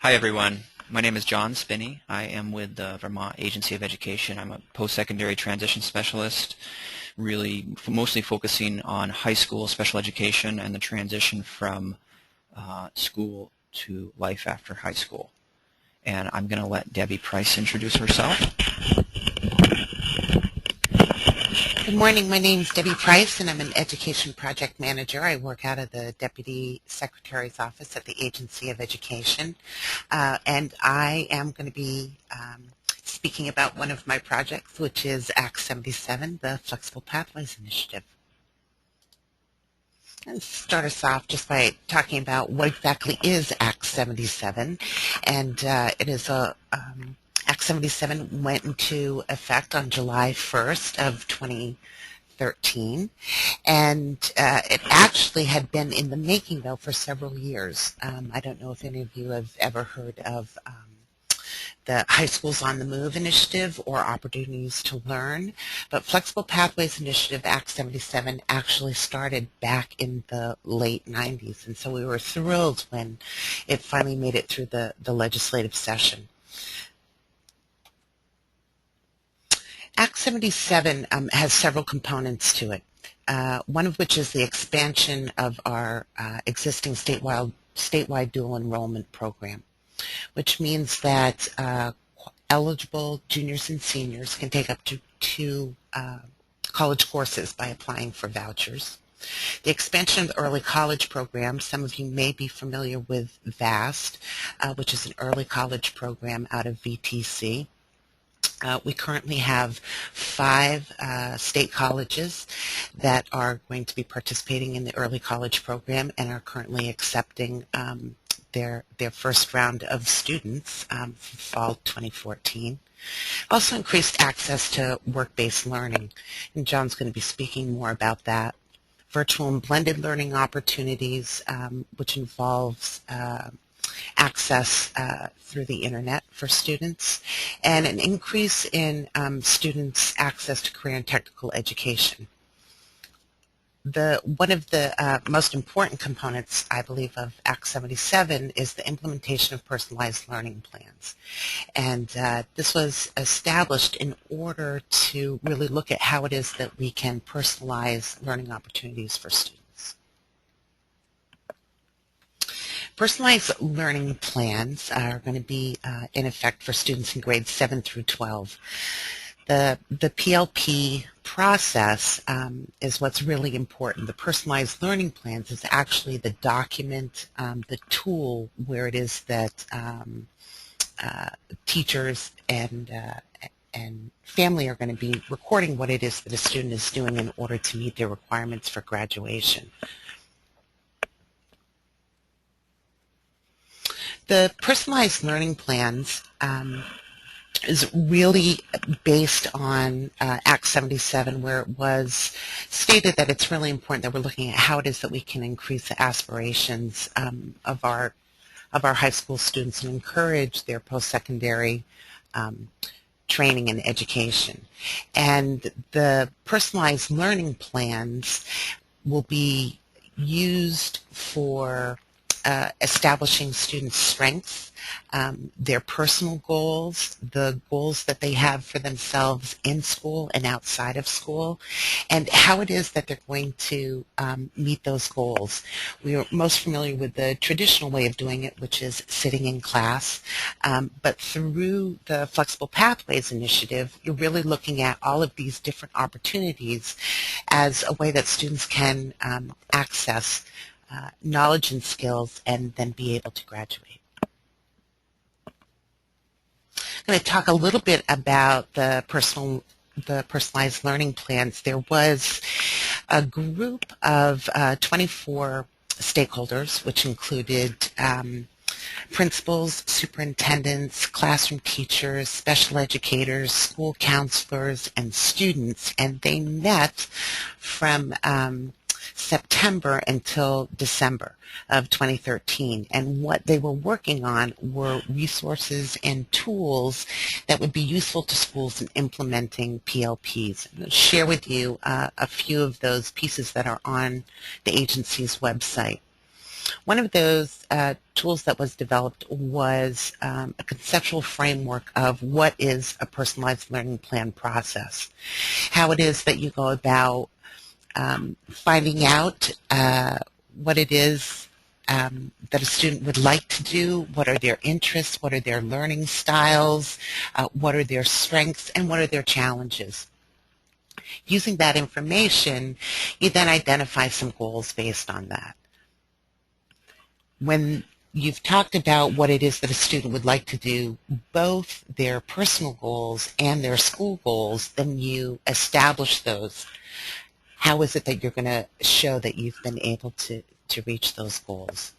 Hi everyone, my name is John Spinney. I am with the Vermont Agency of Education. I'm a post-secondary transition specialist, really mostly focusing on high school special education and the transition from school to life after high school. And I'm going to let Debbie Price introduce herself. Good morning. My name is Debi Price, and I'm an education project manager. I work out of the Deputy Secretary's office at the Agency of Education, and I am going to be speaking about one of my projects, which is Act 77, the Flexible Pathways Initiative. Let's start us off just by talking about what exactly is Act 77, and it is a Act 77 went into effect on July 1st of 2013, and it actually had been in the making, though, for several years. I don't know if any of you have ever heard of the High Schools on the Move initiative or Opportunities to Learn, but Flexible Pathways Initiative Act 77 actually started back in the late 90s, and so we were thrilled when it finally made it through the legislative session. Act 77 has several components to it, one of which is the expansion of our existing statewide dual enrollment program, which means that eligible juniors and seniors can take up to two college courses by applying for vouchers. The expansion of the early college program, some of you may be familiar with VAST, which is an early college program out of VTC. We currently have 5 state colleges that are going to be participating in the early college program and are currently accepting their first round of students for fall 2014. Also increased access to work-based learning, and John's going to be speaking more about that. Virtual and blended learning opportunities, which involves access through the internet for students, and an increase in students' access to career and technical education. One of the most important components, I believe, of Act 77 is the implementation of personalized learning plans. And this was established in order to really look at how it is that we can personalize learning opportunities for students. Personalized learning plans are going to be in effect for students in grades 7 through 12. The PLP process is what's really important. The personalized learning plans is actually the document, the tool where it is that teachers and family are going to be recording what it is that a student is doing in order to meet their requirements for graduation. The personalized learning plans is really based on Act 77, where it was stated that it's really important that we're looking at how it is that we can increase the aspirations of our high school students and encourage their post-secondary training and education. And the personalized learning plans will be used for establishing students' strengths, their personal goals, the goals that they have for themselves in school and outside of school, and how it is that they're going to meet those goals. We are most familiar with the traditional way of doing it, which is sitting in class, but through the Flexible Pathways Initiative, you're really looking at all of these different opportunities as a way that students can access knowledge and skills and then be able to graduate. I'm going to talk a little bit about the personalized learning plans. There was a group of 24 stakeholders, which included principals, superintendents, classroom teachers, special educators, school counselors, and students, and they met from September until December of 2013, and what they were working on were resources and tools that would be useful to schools in implementing PLPs. I'm going to share with you a few of those pieces that are on the agency's website. One of those tools that was developed was a conceptual framework of what is a personalized learning plan process, how it is that you go about finding out what it is that a student would like to do, what are their interests, what are their learning styles, what are their strengths, and what are their challenges. Using that information, you then identify some goals based on that. When you've talked about what it is that a student would like to do, both their personal goals and their school goals, then you establish those. How is it that you're going to show that you've been able to reach those goals?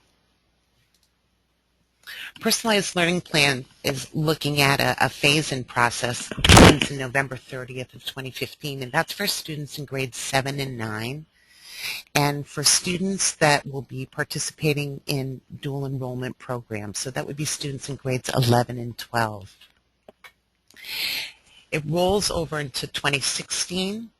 Personalized learning plan is looking at a phase-in process since November 30th of 2015, and that's for students in grades 7 and 9. And for students that will be participating in dual enrollment programs, so that would be students in grades 11 and 12. It rolls over into 2016,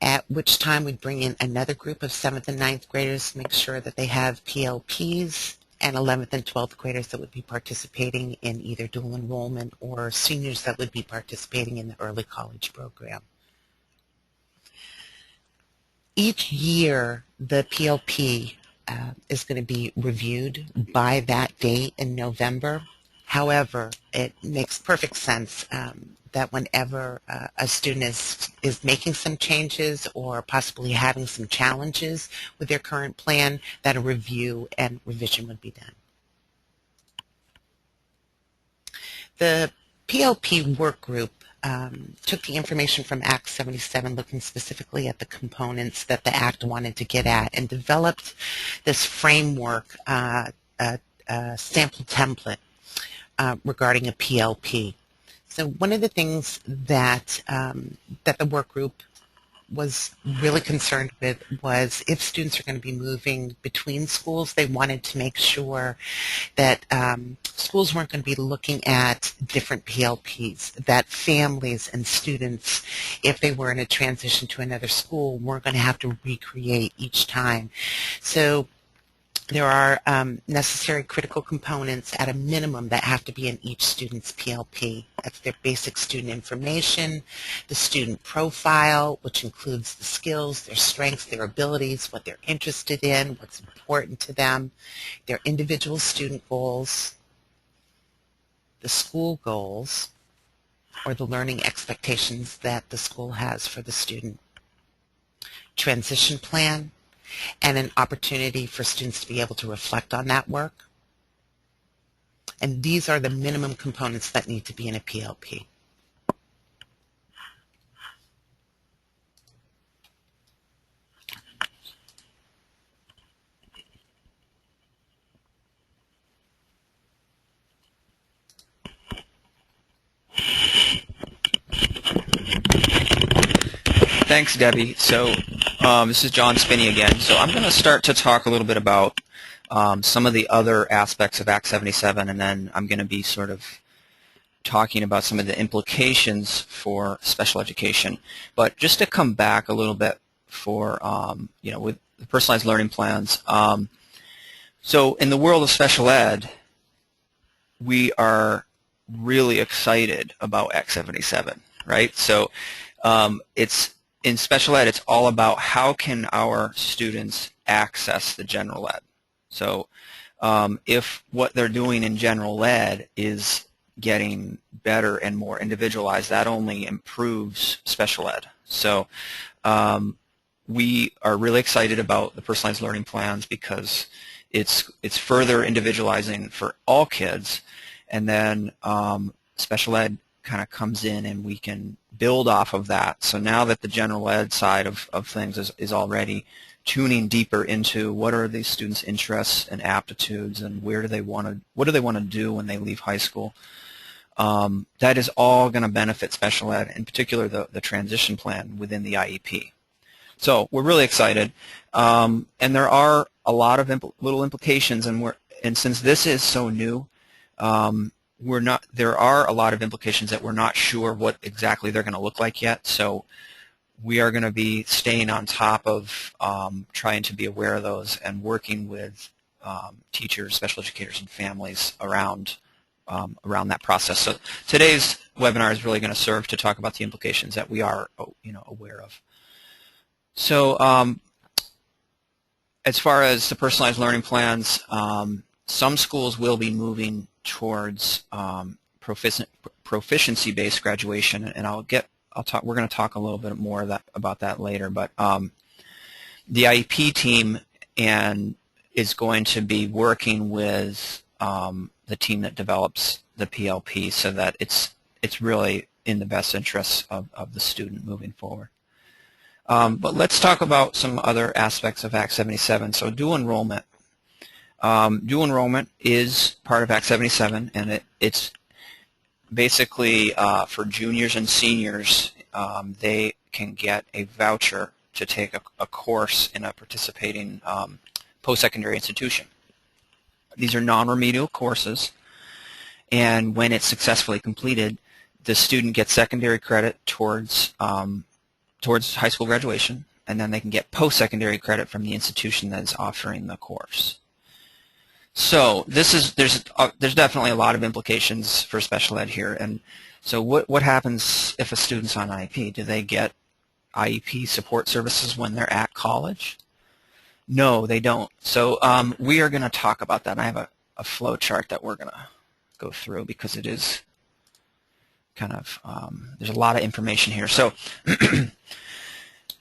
at which time we'd bring in another group of 7th and 9th graders to make sure that they have PLPs, and 11th and 12th graders that would be participating in either dual enrollment or seniors that would be participating in the early college program. Each year, the PLP is going to be reviewed by that date in November. However, it makes perfect sense that whenever a student is making some changes or possibly having some challenges with their current plan, that a review and revision would be done. The PLP work group took the information from Act 77, looking specifically at the components that the Act wanted to get at, and developed this framework, sample template regarding a PLP. So one of the things that that the work group was really concerned with was if students are going to be moving between schools, they wanted to make sure that schools weren't going to be looking at different PLPs, that families and students, if they were in a transition to another school, weren't going to have to recreate each time. So there are necessary critical components at a minimum that have to be in each student's PLP. That's their basic student information, the student profile, which includes the skills, their strengths, their abilities, what they're interested in, what's important to them, their individual student goals, the school goals, or the learning expectations that the school has for the student, transition plan, and an opportunity for students to be able to reflect on that work. And these are the minimum components that need to be in a PLP. Thanks, Debbie. So this is John Spinney again. So I'm going to start to talk a little bit about some of the other aspects of Act 77, and then I'm going to be sort of talking about some of the implications for special education. But just to come back a little bit for, with the personalized learning plans. So in the world of special ed, we are really excited about Act 77, right? So in special ed, it's all about how can our students access the general ed. So if what they're doing in general ed is getting better and more individualized, that only improves special ed. So we are really excited about the personalized learning plans because it's further individualizing for all kids, and then special ed kind of comes in and we can build off of that. So now that the general ed side of things is already tuning deeper into what are these students' interests and aptitudes, and what do they want to do when they leave high school, that is all going to benefit special ed, in particular the transition plan within the IEP. So we're really excited, and there are a lot of little implications, and since this is so new, there are a lot of implications that we're not sure what exactly they're going to look like yet. So we are going to be staying on top of trying to be aware of those and working with teachers, special educators, and families around that process. So today's webinar is really going to serve to talk about the implications that we are, aware of. So as far as the personalized learning plans, some schools will be moving towards proficiency-based graduation, and we're going to talk a little bit more about that later. But the IEP team is going to be working with the team that develops the PLP, so that it's really in the best interests of the student moving forward. But let's talk about some other aspects of Act 77. So dual enrollment. Dual enrollment is part of Act 77, and it's basically for juniors and seniors. They can get a voucher to take a course in a participating post-secondary institution. These are non-remedial courses, and when it's successfully completed, the student gets secondary credit towards high school graduation, and then they can get post-secondary credit from the institution that is offering the course. So there's definitely a lot of implications for special ed here. And so what happens if a student's on IEP? Do they get IEP support services when they're at college? No, they don't. So we are going to talk about that. And I have a flow chart that we're going to go through, because it is kind of there's a lot of information here. So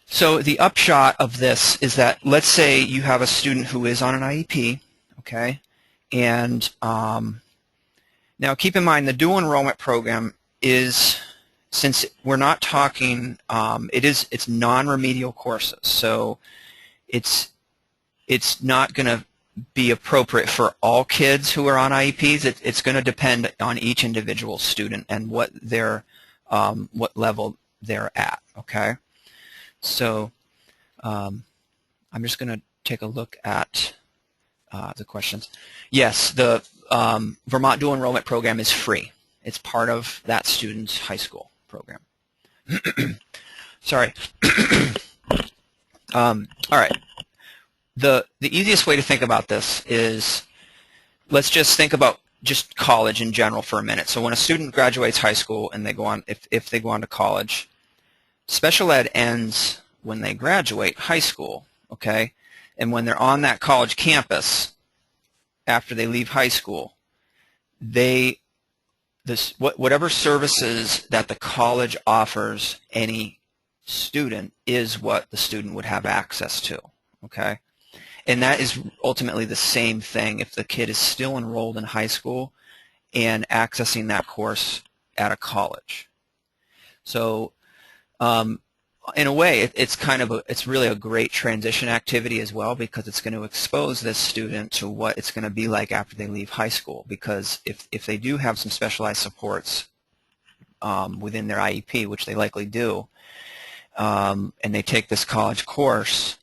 so the upshot of this is that, let's say you have a student who is on an IEP, okay, and now keep in mind the dual enrollment program is, since we're not talking, it's non-remedial courses, so it's not going to be appropriate for all kids who are on IEPs. It's going to depend on each individual student and what level they're at. Okay, so I'm just going to take a look at the questions. Yes, the Vermont Dual Enrollment Program is free. It's part of that student's high school program. Sorry. All right. The easiest way to think about this is, let's just think about just college in general for a minute. So when a student graduates high school and they go on, if they go on to college, special ed ends when they graduate high school, okay? And when they're on that college campus, after they leave high school, whatever services that the college offers any student is what the student would have access to, okay? And that is ultimately the same thing if the kid is still enrolled in high school and accessing that course at a college. So in a way, it's really a great transition activity as well, because it's going to expose this student to what it's going to be like after they leave high school. Because if they do have some specialized supports within their IEP, which they likely do, and they take this college course,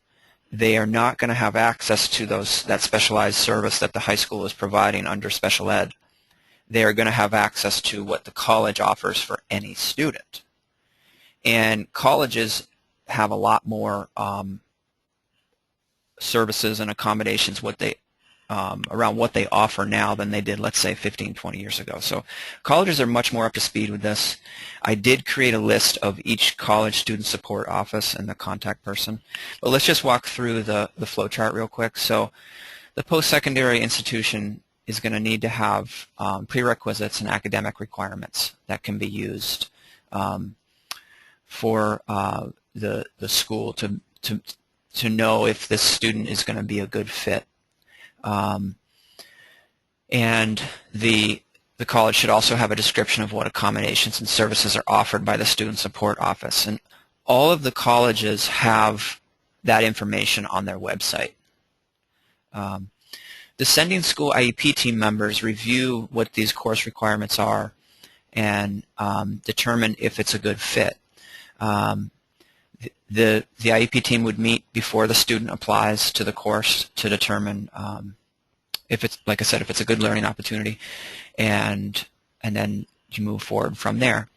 they are not going to have access to that specialized service that the high school is providing under special ed. They are going to have access to what the college offers for any student. And colleges have a lot more services and accommodations around what they offer now than they did, let's say, 15, 20 years ago. So colleges are much more up to speed with this. I did create a list of each college student support office and the contact person. But let's just walk through the flow chart real quick. So the post-secondary institution is going to need to have prerequisites and academic requirements that can be used for the school to know if this student is going to be a good fit. And the college should also have a description of what accommodations and services are offered by the Student Support Office. And all of the colleges have that information on their website. The sending school IEP team members review what these course requirements are and determine if it's a good fit. The IEP team would meet before the student applies to the course to determine if it's, like I said, if it's a good learning opportunity, and then you move forward from there.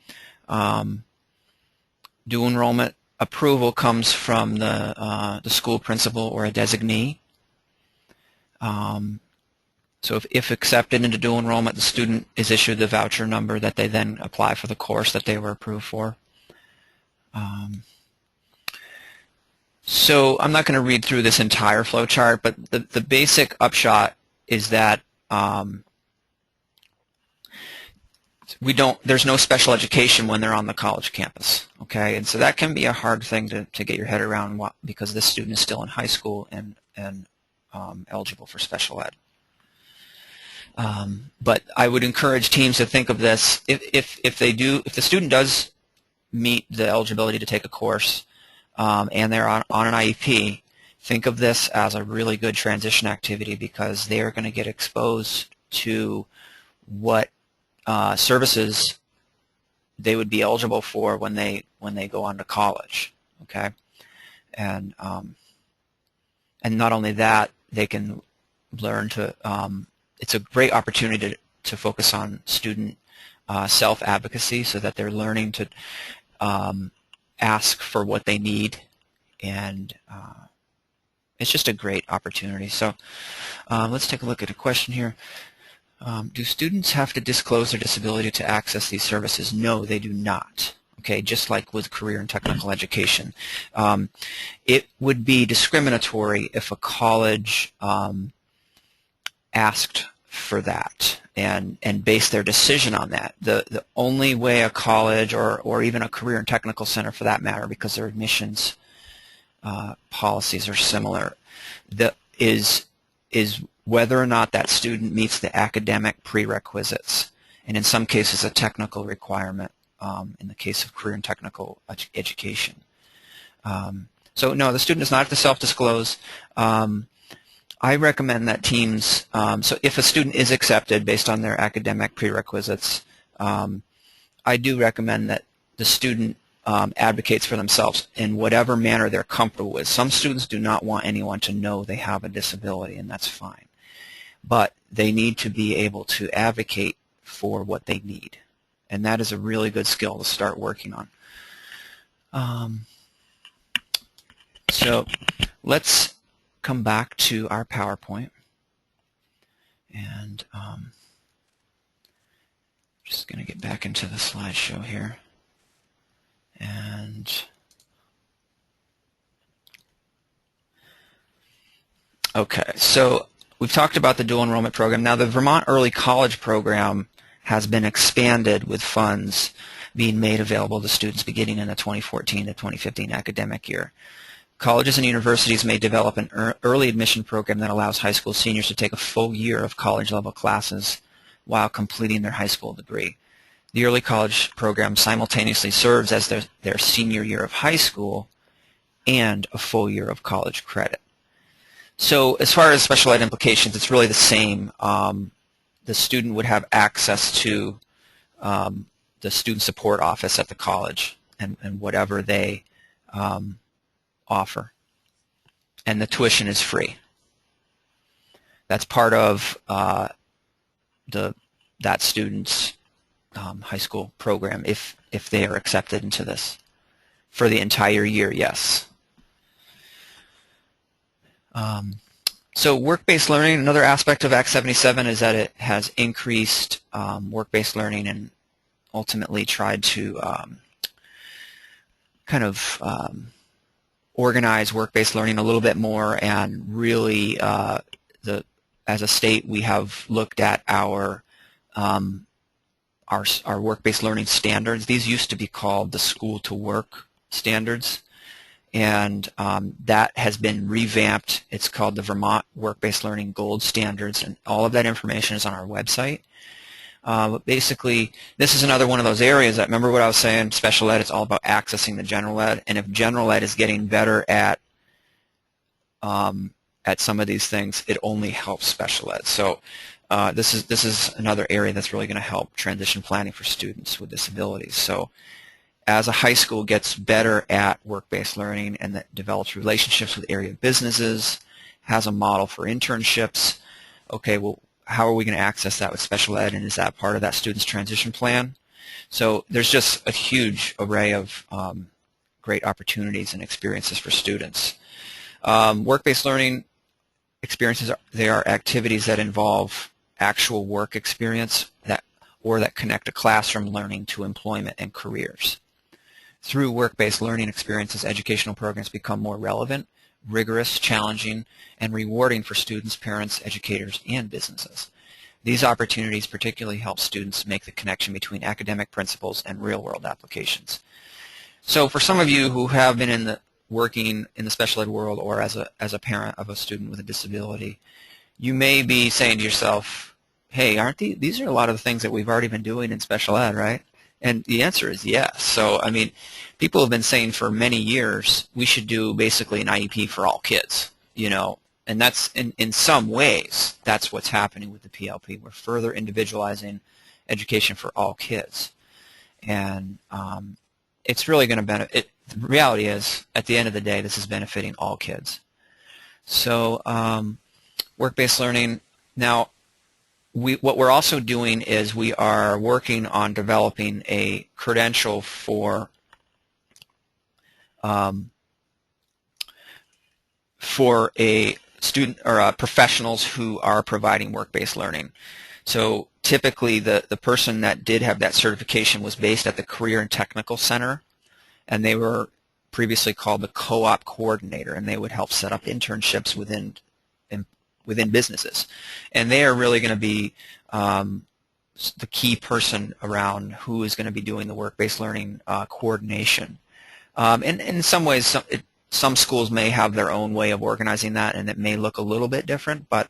Dual enrollment approval comes from the school principal or a designee. So if accepted into dual enrollment, the student is issued the voucher number that they then apply for the course that they were approved for. So I'm not going to read through this entire flow chart, but the basic upshot is that there's no special education when they're on the college campus, okay? And so that can be a hard thing to get your head around because this student is still in high school and eligible for special ed. But I would encourage teams to think of this, if the student does meet the eligibility to take a course and they're on an IEP, think of this as a really good transition activity because they are going to get exposed to what services they would be eligible for when they go on to college, okay? And not only that, they can learn to. It's a great opportunity to focus on student self-advocacy, so that they're learning to ask for what they need, and it's just a great opportunity. So let's take a look at a question here. Do students have to disclose their disability to access these services? No, they do not. Okay, just like with career and technical education. It would be discriminatory if a college asked for that and based their decision on that. The only way a college or even a career and technical center for that matter, because their admissions policies are similar, is whether or not that student meets the academic prerequisites, and in some cases a technical requirement in the case of career and technical education. So no, the student does not have to self-disclose. I recommend that teams, so if a student is accepted based on their academic prerequisites, I do recommend that the student advocates for themselves in whatever manner they're comfortable with. Some students do not want anyone to know they have a disability, and that's fine. But they need to be able to advocate for what they need. And that is a really good skill to start working on. So let's come back to our PowerPoint. And just going to get back into the slideshow here. And okay, so we've talked about the dual enrollment program. Now the Vermont Early College program has been expanded with funds being made available to students beginning in the 2014 to 2015 academic year. Colleges and universities may develop an early admission program that allows high school seniors to take a full year of college-level classes while completing their high school degree. The early college program simultaneously serves as their senior year of high school and a full year of college credit. So as far as special ed implications, it's really the same. The student would have access to the student support office at the college and whatever they offer. And the tuition is free. That's part of that student's high school program if they are accepted into this. For the entire year, yes. So work-based learning, another aspect of Act 77 is that it has increased work-based learning and ultimately tried to kind of organize work-based learning a little bit more, and really as a state we have looked at our work-based learning standards. These used to be called the school-to-work standards, and that has been revamped. It's called the Vermont Work-Based Learning Gold Standards, and all of that information is on our website. But basically, this is another one of those areas that, remember what I was saying, special ed, it's all about accessing the general ed, and if general ed is getting better at some of these things, it only helps special ed. So this is another area that's really going to help transition planning for students with disabilities. So as a high school gets better at work-based learning and that develops relationships with area businesses, has a model for internships, okay, well, how are we going to access that with special ed, and is that part of that student's transition plan? So there's just a huge array of great opportunities and experiences for students. Work-based learning experiences, they are activities that involve actual work experience or that connect a classroom learning to employment and careers. Through work-based learning experiences, educational programs become more relevant, rigorous, challenging, and rewarding for students, parents, educators, and businesses. These opportunities particularly help students make the connection between academic principles and real-world applications. So for some of you who have been working in the special ed world or as a parent of a student with a disability, you may be saying to yourself, hey, aren't these are a lot of the things that we've already been doing in special ed, right? And the answer is yes. So, I mean, people have been saying for many years we should do basically an IEP for all kids, you know, and that's in some ways that's what's happening with the PLP. We're further individualizing education for all kids, and it's really going to benefit. The reality is, at the end of the day, this is benefiting all kids. So, work-based learning. Now, what we're also doing is we are working on developing a credential for a student or professionals who are providing work-based learning. So typically the person that did have that certification was based at the Career and Technical Center, and they were previously called the co-op coordinator, and they would help set up internships within businesses. And they are really going to be the key person around who is going to be doing the work-based learning coordination. And in some ways, some schools may have their own way of organizing that, and it may look a little bit different, but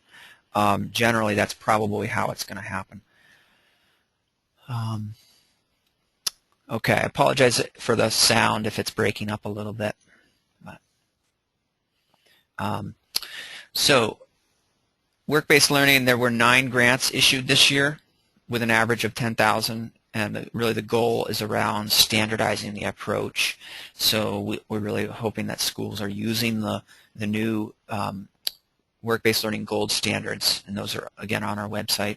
generally that's probably how it's going to happen. Okay, I apologize for the sound if it's breaking up a little bit. So, work-based learning, there were 9 grants issued this year with an average of 10,000, and really the goal is around standardizing the approach. So we're really hoping that schools are using the new work-based learning gold standards, and those are, again, on our website.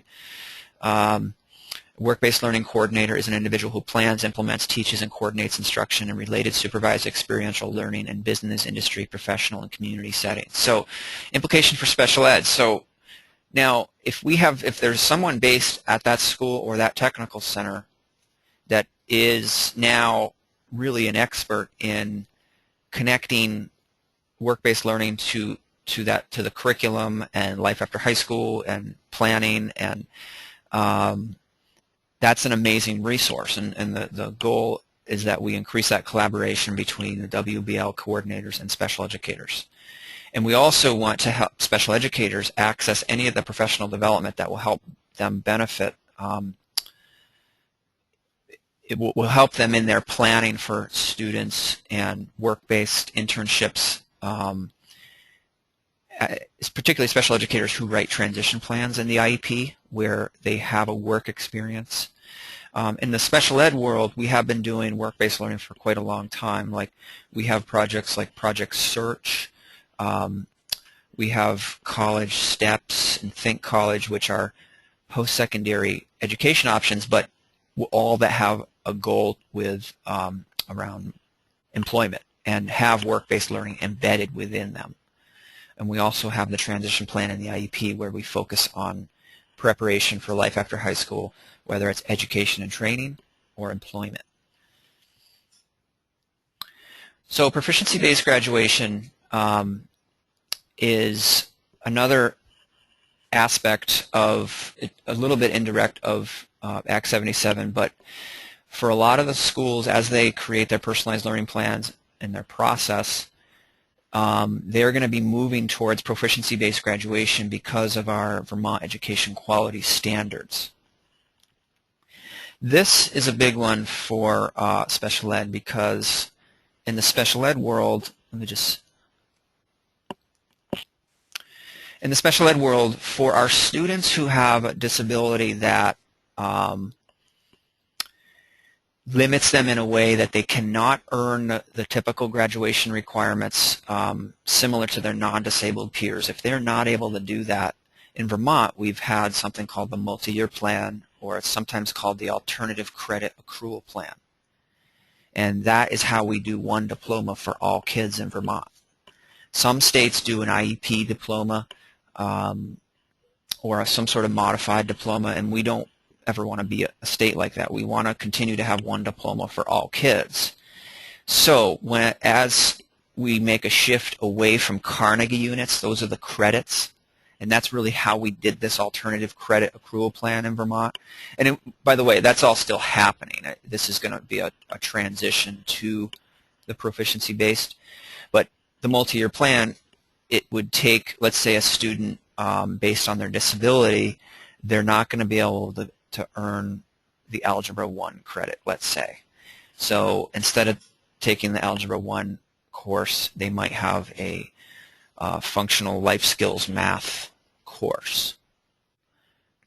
Work-based learning coordinator is an individual who plans, implements, teaches, and coordinates instruction and related supervised experiential learning in business, industry, professional, and community settings. So implication for special ed. So now, if there's someone based at that school or that technical center that is now really an expert in connecting work-based learning to the curriculum and life after high school and planning, and that's an amazing resource. And the goal is that we increase that collaboration between the WBL coordinators and special educators. And we also want to help special educators access any of the professional development that will help them benefit. It will help them in their planning for students and work-based internships, particularly special educators who write transition plans in the IEP where they have a work experience. In the special ed world, we have been doing work-based learning for quite a long time. Like, we have projects like Project Search. We have College Steps and Think College, which are post-secondary education options, but all that have a goal with around employment and have work-based learning embedded within them. And we also have the transition plan in the IEP where we focus on preparation for life after high school, whether it's education and training or employment. So proficiency-based graduation is another aspect of, a little bit indirect, of Act 77, but for a lot of the schools, as they create their personalized learning plans and their process, they're going to be moving towards proficiency-based graduation because of our Vermont education quality standards. This is a big one for special ed because in the special ed world, in the special ed world, for our students who have a disability that limits them in a way that they cannot earn the typical graduation requirements similar to their non-disabled peers, if they're not able to do that, in Vermont we've had something called the multi-year plan, or it's sometimes called the alternative credit accrual plan. And that is how we do one diploma for all kids in Vermont. Some states do an IEP diploma. or some sort of modified diploma, and we don't ever want to be a state like that. We want to continue to have one diploma for all kids. So as we make a shift away from Carnegie units, those are the credits, and that's really how we did this alternative credit accrual plan in Vermont. And by the way, that's all still happening. This is going to be a transition to the proficiency-based. But the multi-year plan, it would take, let's say, a student based on their disability, they're not going to be able to earn the Algebra 1 credit, let's say. So instead of taking the Algebra 1 course, they might have a functional life skills math course.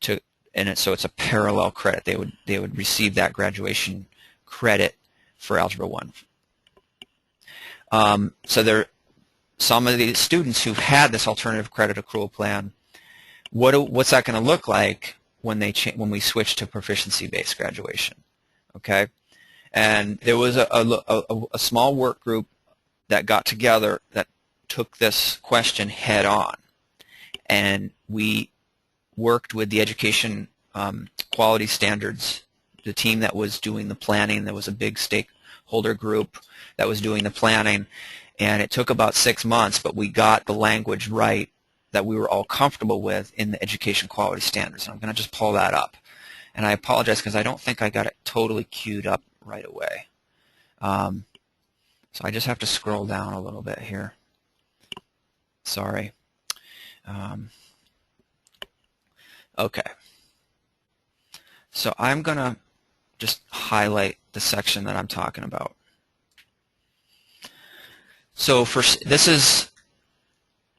So it's a parallel credit. They would receive that graduation credit for Algebra 1. So some of the students who've had this alternative credit accrual plan, what's that going to look like when we switch to proficiency-based graduation? Okay, and there was a small work group that got together that took this question head on, and we worked with the education quality standards, the team that was doing the planning. There was a big stakeholder group that was doing the planning, and it took about 6 months, but we got the language right that we were all comfortable with in the education quality standards. And I'm going to just pull that up. And I apologize because I don't think I got it totally queued up right away. So I just have to scroll down a little bit here. Sorry. Okay. So I'm going to just highlight the section that I'm talking about. So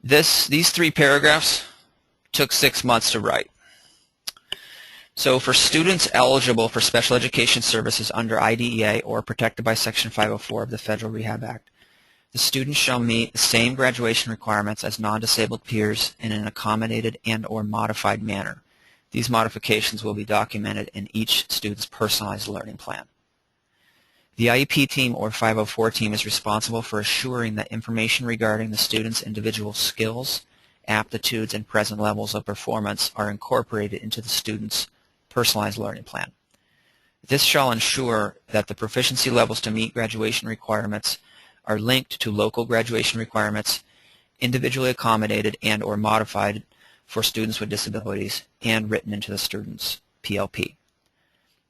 these 3 paragraphs took 6 months to write. So for students eligible for special education services under IDEA or protected by Section 504 of the Federal Rehab Act, the students shall meet the same graduation requirements as non-disabled peers in an accommodated and/or modified manner. These modifications will be documented in each student's personalized learning plan. The IEP team or 504 team is responsible for assuring that information regarding the student's individual skills, aptitudes, and present levels of performance are incorporated into the student's personalized learning plan. This shall ensure that the proficiency levels to meet graduation requirements are linked to local graduation requirements, individually accommodated and/or modified for students with disabilities, and written into the student's PLP.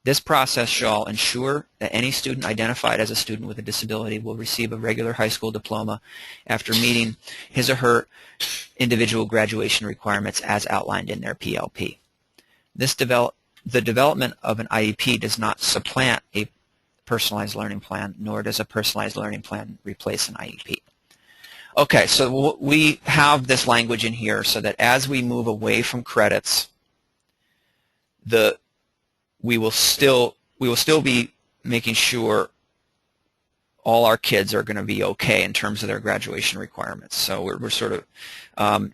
This process shall ensure that any student identified as a student with a disability will receive a regular high school diploma after meeting his or her individual graduation requirements as outlined in their PLP. The development of an IEP does not supplant a personalized learning plan, nor does a personalized learning plan replace an IEP. Okay, so we have this language in here so that as we move away from credits, we will still be making sure all our kids are going to be okay in terms of their graduation requirements. So we're sort of,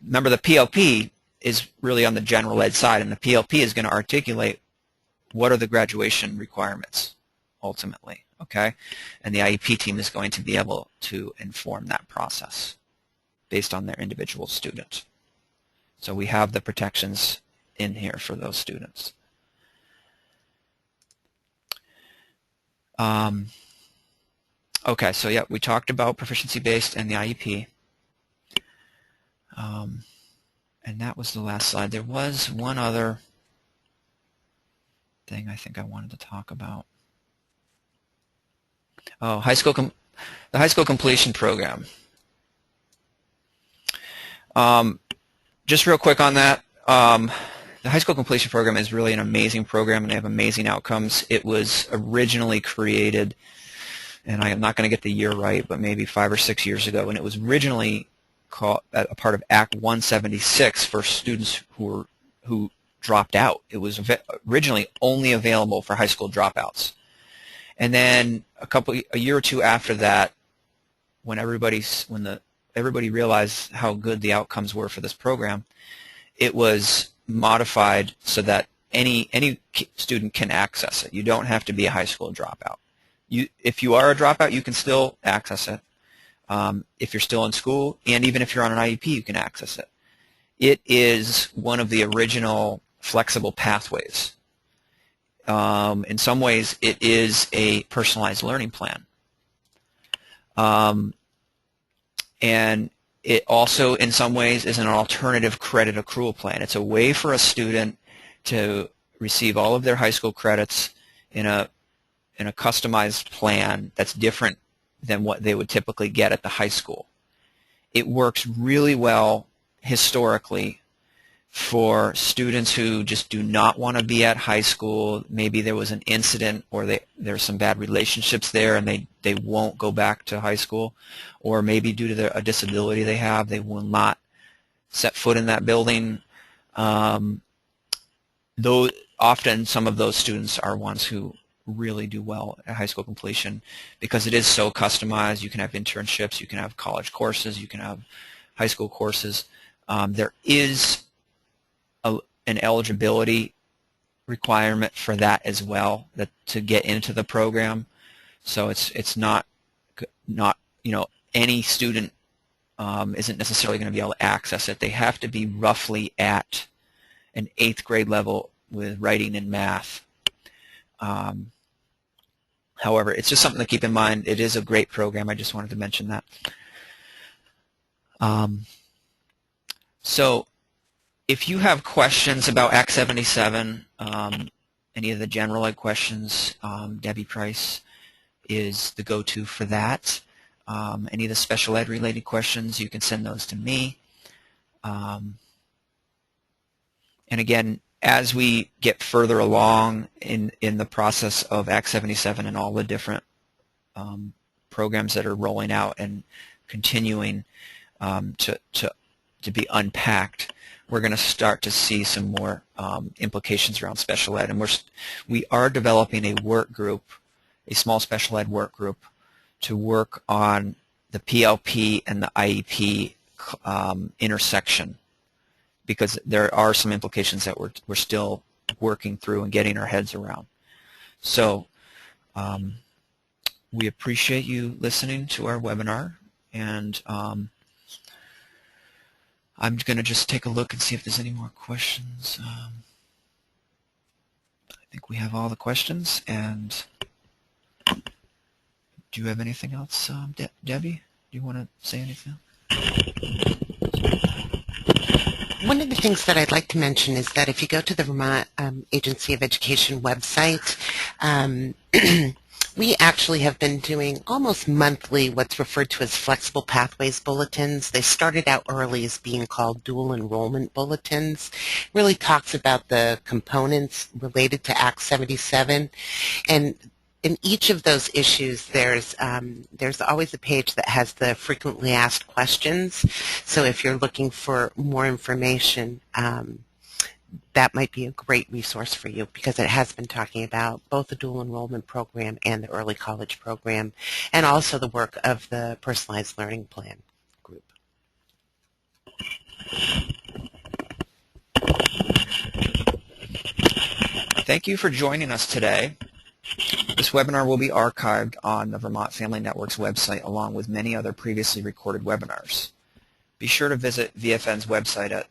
remember the PLP is really on the general ed side, and the PLP is going to articulate what are the graduation requirements ultimately, okay? And the IEP team is going to be able to inform that process based on their individual student. So we have the protections in here for those students. Okay, so yeah, we talked about proficiency-based and the IEP. And that was the last slide. There was one other thing I think I wanted to talk about. Oh, the high school completion program. Just real quick on that. The high school completion program is really an amazing program, and they have amazing outcomes. It was originally created, and I am not going to get the year right, but maybe 5 or 6 years ago, and it was originally called a part of Act 176 for students who dropped out. It was originally only available for high school dropouts. And then a year or two after that, when everybody realized how good the outcomes were for this program, it was modified so that any student can access it. You don't have to be a high school dropout. If you are a dropout, you can still access it. If you're still in school, and even if you're on an IEP, you can access it. it is one of the original flexible pathways. In some ways, it is a personalized learning plan. And it also, in some ways, is an alternative credit accrual plan. It's a way for a student to receive all of their high school credits in a customized plan that's different than what they would typically get at the high school. It works really well historically for students who just do not want to be at high school. Maybe there was an incident, or there's some bad relationships there and they won't go back to high school, or maybe due to a disability they have, they will not set foot in that building. Though often some of those students are ones who really do well at high school completion because it is so customized. You can have internships, you can have college courses, you can have high school courses. There is an eligibility requirement for that as well, that to get into the program. So it's not any student isn't necessarily going to be able to access it. They have to be roughly at an 8th grade level with writing and math. However, it's just something to keep in mind. It is a great program. I just wanted to mention that. So if you have questions about Act 77, any of the general ed questions, Debbie Price is the go-to for that. Any of the special ed related questions, you can send those to me. And again, as we get further along in the process of Act 77 and all the different programs that are rolling out and continuing to be unpacked, we're going to start to see some more implications around special ed. And we are developing a work group, a small special ed work group, to work on the PLP and the IEP intersection, because there are some implications that we're still working through and getting our heads around. So we appreciate you listening to our webinar, and I'm going to just take a look and see if there's any more questions. I think we have all the questions. And do you have anything else, Debbie? Do you want to say anything? One of the things that I'd like to mention is that if you go to the Vermont Agency of Education website, we actually have been doing almost monthly what's referred to as flexible pathways bulletins. They started out early as being called dual enrollment bulletins. It really talks about the components related to Act 77, and in each of those issues, there's always a page that has the frequently asked questions. So if you're looking for more information, that might be a great resource for you, because it has been talking about both the dual enrollment program and the early college program, and also the work of the personalized learning plan group. Thank you for joining us today. This webinar will be archived on the Vermont Family Network's website, along with many other previously recorded webinars. Be sure to visit VFN's website at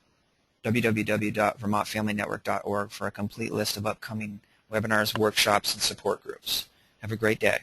www.vermontfamilynetwork.org for a complete list of upcoming webinars, workshops, and support groups. Have a great day.